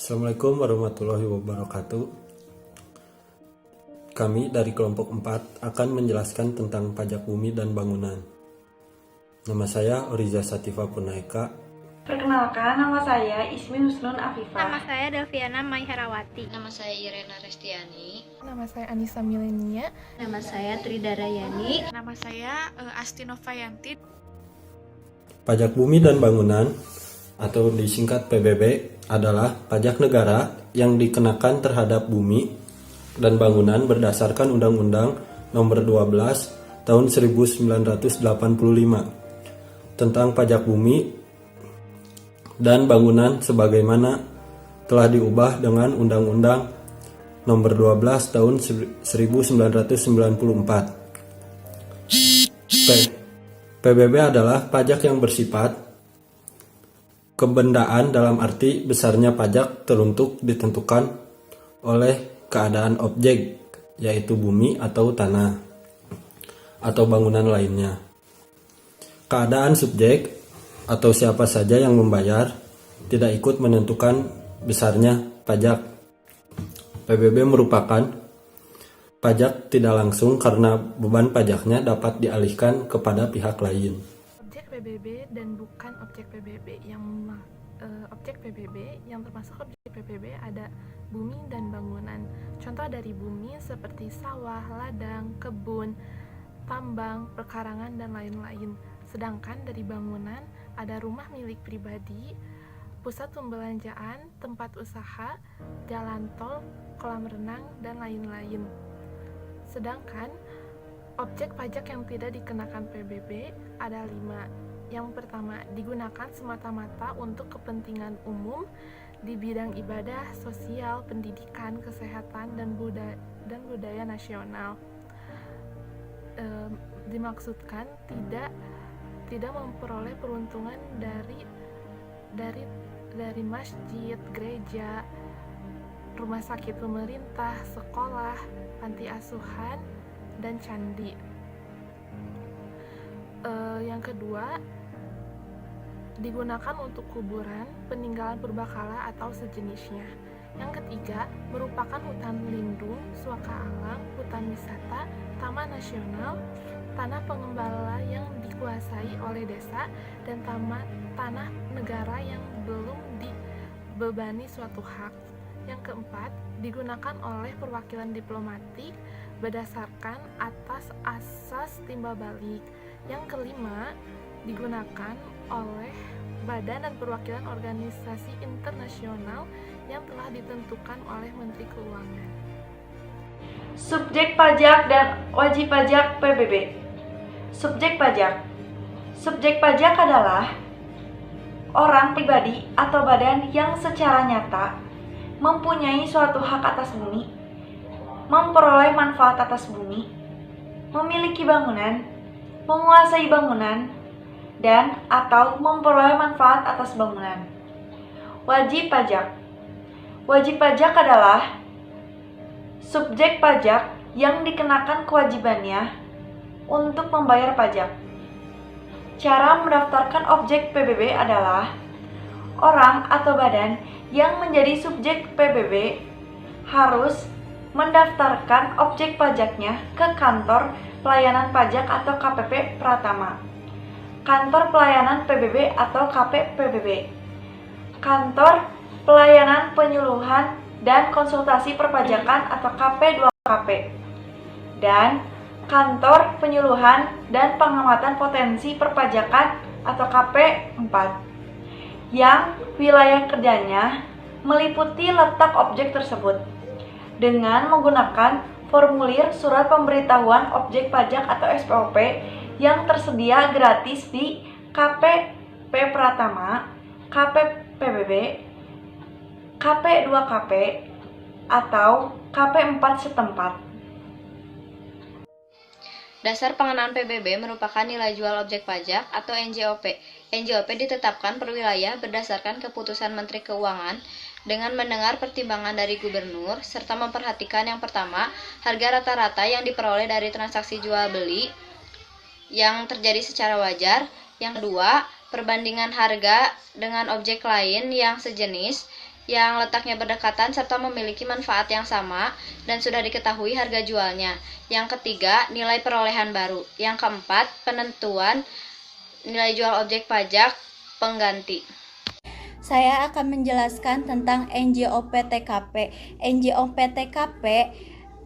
Assalamualaikum warahmatullahi wabarakatuh. Kami dari kelompok 4 akan menjelaskan tentang pajak bumi dan bangunan. Nama saya Oriza Sativa Punaeka. Perkenalkan, nama saya Ismi Husnun Afifah. Nama saya Delviana Maiharawati. Nama saya Irena Restiani. Nama saya Anissa Milenia. Nama saya Tridarayani. Nama saya Asti Novayanti. Pajak bumi dan bangunan atau disingkat PBB adalah pajak negara yang dikenakan terhadap bumi dan bangunan berdasarkan Undang-Undang Nomor 12 Tahun 1985 tentang pajak bumi dan bangunan sebagaimana telah diubah dengan Undang-Undang Nomor 12 Tahun 1994. PBB adalah pajak yang bersifat kebendaan dalam arti besarnya pajak teruntuk ditentukan oleh keadaan objek, yaitu bumi atau tanah, atau bangunan lainnya. Keadaan subjek atau siapa saja yang membayar tidak ikut menentukan besarnya pajak. PBB merupakan pajak tidak langsung karena beban pajaknya dapat dialihkan kepada pihak lain. Objek PBB dan bukan objek PBB yang termasuk objek PBB ada bumi dan bangunan. Contoh dari bumi seperti sawah, ladang, kebun, tambang, perkarangan, dan lain-lain. Sedangkan dari bangunan ada rumah milik pribadi, pusat pembelanjaan, tempat usaha, jalan tol, kolam renang, dan lain-lain. Sedangkan objek pajak yang tidak dikenakan PBB ada 5. Yang pertama, digunakan semata-mata untuk kepentingan umum di bidang ibadah, sosial, pendidikan, kesehatan, dan budaya nasional. Dimaksudkan tidak memperoleh peruntungan dari masjid, gereja, rumah sakit pemerintah, sekolah, panti asuhan, dan candi. Yang kedua, digunakan untuk kuburan, peninggalan purbakala atau sejenisnya. Yang ketiga, merupakan hutan lindung, suaka alam, hutan wisata, taman nasional, tanah pengembala yang dikuasai oleh desa, dan tanah negara yang belum dibebani suatu hak. Yang keempat, digunakan oleh perwakilan diplomatik berdasarkan atas asas timbal balik. Yang kelima, digunakan oleh badan dan perwakilan organisasi internasional yang telah ditentukan oleh Menteri Keuangan. Subjek pajak dan wajib pajak PBB. Subjek pajak. Subjek pajak adalah orang pribadi atau badan yang secara nyata mempunyai suatu hak atas bumi, memperoleh manfaat atas bumi, memiliki bangunan, menguasai bangunan, dan atau memperoleh manfaat atas bangunan. Wajib pajak. Wajib pajak adalah subjek pajak yang dikenakan kewajibannya untuk membayar pajak. Cara mendaftarkan objek PBB adalah orang atau badan yang menjadi subjek PBB harus mendaftarkan objek pajaknya ke kantor pelayanan pajak atau KPP Pratama, kantor pelayanan PBB atau KPPBB, kantor pelayanan penyuluhan dan konsultasi perpajakan atau KP2KP, dan kantor penyuluhan dan pengamatan potensi perpajakan atau KP4 yang wilayah kerjanya meliputi letak objek tersebut dengan menggunakan formulir surat pemberitahuan objek pajak atau SPOP yang tersedia gratis di KPP Pratama, KPPBB, KP2KP, atau KP4 setempat. Dasar pengenaan PBB merupakan nilai jual objek pajak atau NJOP. NJOP ditetapkan per wilayah berdasarkan keputusan Menteri Keuangan dengan mendengar pertimbangan dari gubernur serta memperhatikan yang pertama, harga rata-rata yang diperoleh dari transaksi jual beli yang terjadi secara wajar. Yang kedua, perbandingan harga dengan objek lain yang sejenis. yang letaknya berdekatan serta memiliki manfaat yang sama dan sudah diketahui harga jualnya. Yang ketiga, nilai perolehan baru. Yang keempat, penentuan nilai jual objek pajak pengganti. Saya akan menjelaskan tentang NJOP-TKP. NJOP-TKP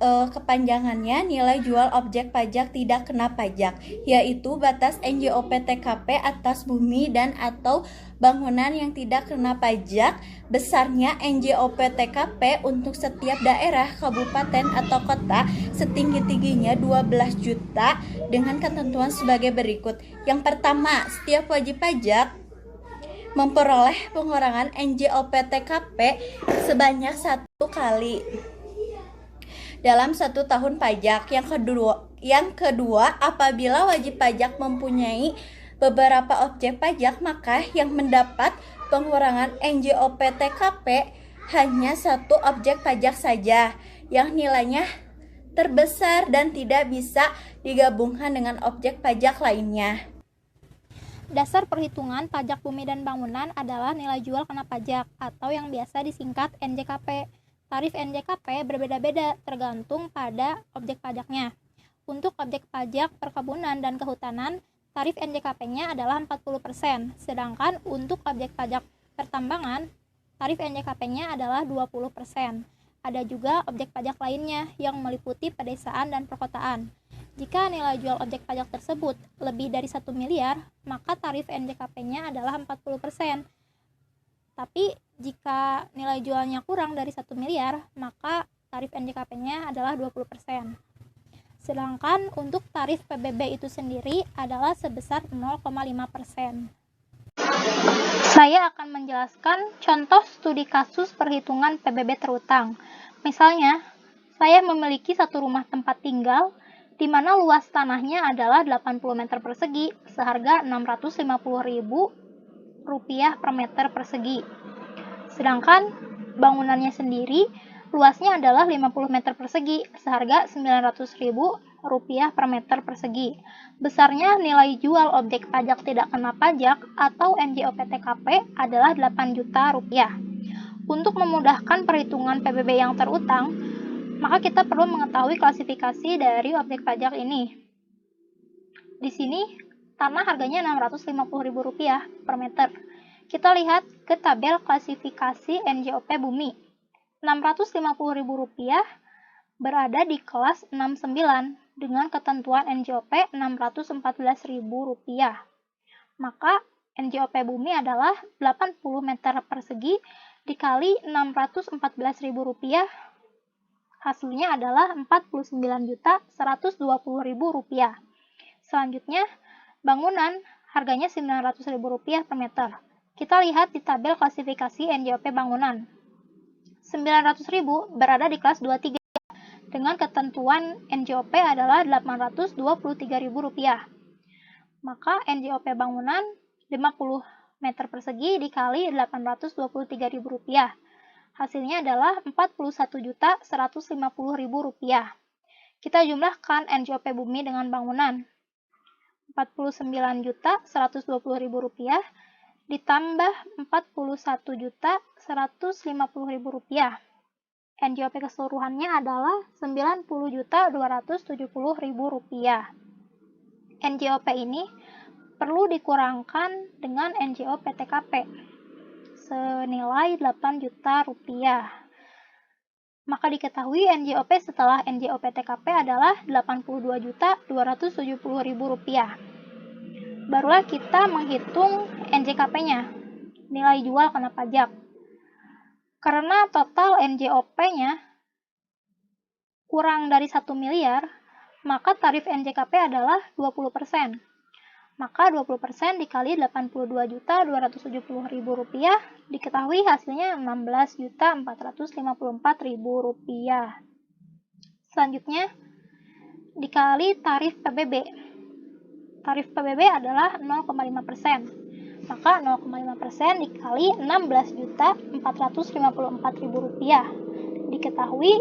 kepanjangannya nilai jual objek pajak tidak kena pajak, yaitu batas NJOP-TKP atas bumi dan atau bangunan yang tidak kena pajak. Besarnya NJOP-TKP untuk setiap daerah, kabupaten atau kota setinggi-tingginya 12 juta dengan ketentuan sebagai berikut. Yang pertama, setiap wajib pajak memperoleh pengurangan NJOP-TKP sebanyak 1 kali dalam 1 tahun pajak. Yang kedua, apabila wajib pajak mempunyai beberapa objek pajak, maka yang mendapat pengurangan NJOP-TKP hanya 1 objek pajak saja yang nilainya terbesar dan tidak bisa digabungkan dengan objek pajak lainnya. Dasar perhitungan pajak bumi dan bangunan adalah nilai jual kena pajak atau yang biasa disingkat NJKP. Tarif NJKP berbeda-beda tergantung pada objek pajaknya. Untuk objek pajak perkebunan dan kehutanan, tarif NJKP-nya adalah 40%, sedangkan untuk objek pajak pertambangan, tarif NJKP-nya adalah 20%. Ada juga objek pajak lainnya yang meliputi pedesaan dan perkotaan. Jika nilai jual objek pajak tersebut lebih dari 1 miliar, maka tarif NJKP-nya adalah 40%. Tapi jika nilai jualnya kurang dari 1 miliar, maka tarif NJKP-nya adalah 20%. Sedangkan untuk tarif PBB itu sendiri adalah sebesar 0,5%. Saya akan menjelaskan contoh studi kasus perhitungan PBB terutang. Misalnya, saya memiliki 1 rumah tempat tinggal di mana luas tanahnya adalah 80 meter persegi seharga Rp650.000 per meter persegi. Sedangkan bangunannya sendiri luasnya adalah 50 meter persegi seharga Rp900.000 per meter persegi. Besarnya nilai jual objek pajak tidak kena pajak atau NJOP-TKP adalah Rp8 juta. Untuk memudahkan perhitungan PBB yang terutang, maka kita perlu mengetahui klasifikasi dari objek pajak ini. Di sini tanah harganya Rp650.000 per meter. Kita lihat ke tabel klasifikasi NJOP bumi. Rp650.000 berada di kelas 69 dengan ketentuan NJOP Rp614.000. Maka NJOP bumi adalah 80 meter persegi dikali Rp614.000. Hasilnya adalah Rp49.120.000. Selanjutnya, bangunan harganya Rp900.000 per meter. Kita lihat di tabel klasifikasi NJOP bangunan. Rp900.000 berada di kelas 23 dengan ketentuan NJOP adalah Rp823.000. Maka NJOP bangunan 50 meter persegi dikali Rp823.000. Hasilnya adalah Rp41.150.000. Kita jumlahkan NJOP bumi dengan bangunan. Rp49.120.000 ditambah Rp41.150.000. NJOP keseluruhannya adalah Rp90.270.000. NJOP ini perlu dikurangkan dengan NJOP-TKP senilai Rp8 juta. Maka diketahui NJOP setelah NJOP-TKP adalah Rp82.270.000. Barulah kita menghitung NJKP-nya, nilai jual kena pajak. Karena total NJOP-nya kurang dari 1 miliar, maka tarif NJKP adalah 20%. Maka 20% dikali Rp82.270.000 diketahui hasilnya Rp16.454.000. Selanjutnya, dikali tarif PBB. Tarif PBB adalah 0,5%. Maka 0,5% dikali Rp16.454.000. Diketahui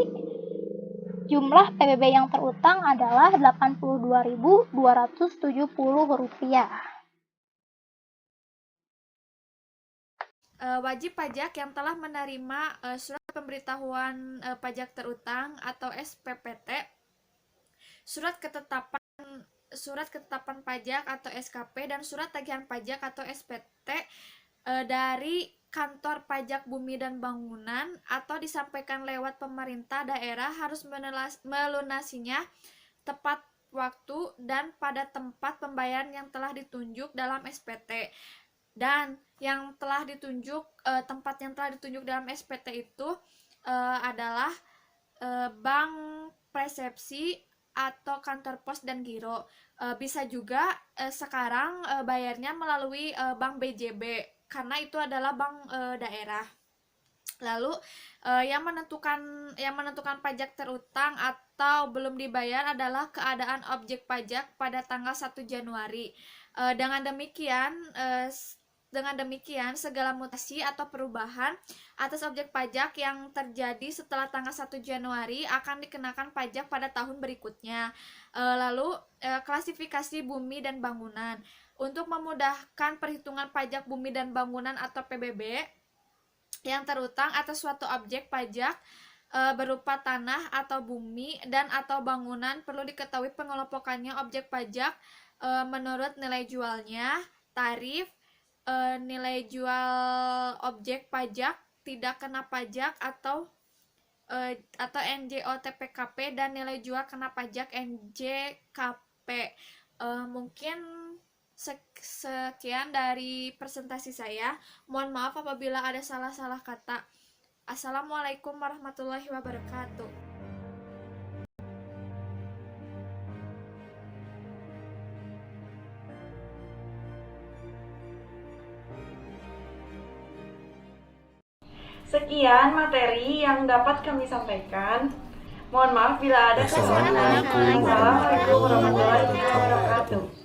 jumlah PBB yang terutang adalah Rp82.270. wajib pajak yang telah menerima surat pemberitahuan pajak terutang atau SPPT, surat ketetapan pajak atau SKP, dan surat tagihan pajak atau SPT dari kantor pajak bumi dan bangunan atau disampaikan lewat pemerintah daerah harus melunasinya tepat waktu dan pada tempat pembayaran yang telah ditunjuk dalam SPT. Dan yang telah ditunjuk, tempat yang telah ditunjuk dalam SPT itu adalah bank persepsi atau kantor pos dan giro. Bisa juga sekarang bayarnya melalui bank BJB karena itu adalah bank daerah. Lalu yang menentukan pajak terutang atau belum dibayar adalah keadaan objek pajak pada tanggal 1 Januari. Dengan demikian, segala mutasi atau perubahan atas objek pajak yang terjadi setelah tanggal 1 Januari akan dikenakan pajak pada tahun berikutnya. Lalu, klasifikasi bumi dan bangunan. Untuk memudahkan perhitungan pajak bumi dan bangunan atau PBB yang terutang atas suatu objek pajak berupa tanah atau bumi dan atau bangunan, perlu diketahui pengelompokannya objek pajak menurut nilai jualnya, tarif, nilai jual objek pajak tidak kena pajak atau NJO TPKP, dan nilai jual kena pajak NJKP. Mungkin sekian dari presentasi saya. Mohon maaf apabila ada salah-salah kata. Assalamualaikum warahmatullahi wabarakatuh. Sekian materi yang dapat kami sampaikan. Mohon maaf bila ada kesalahan. Assalamualaikum Assalamualaikum warahmatullahi wabarakatuh.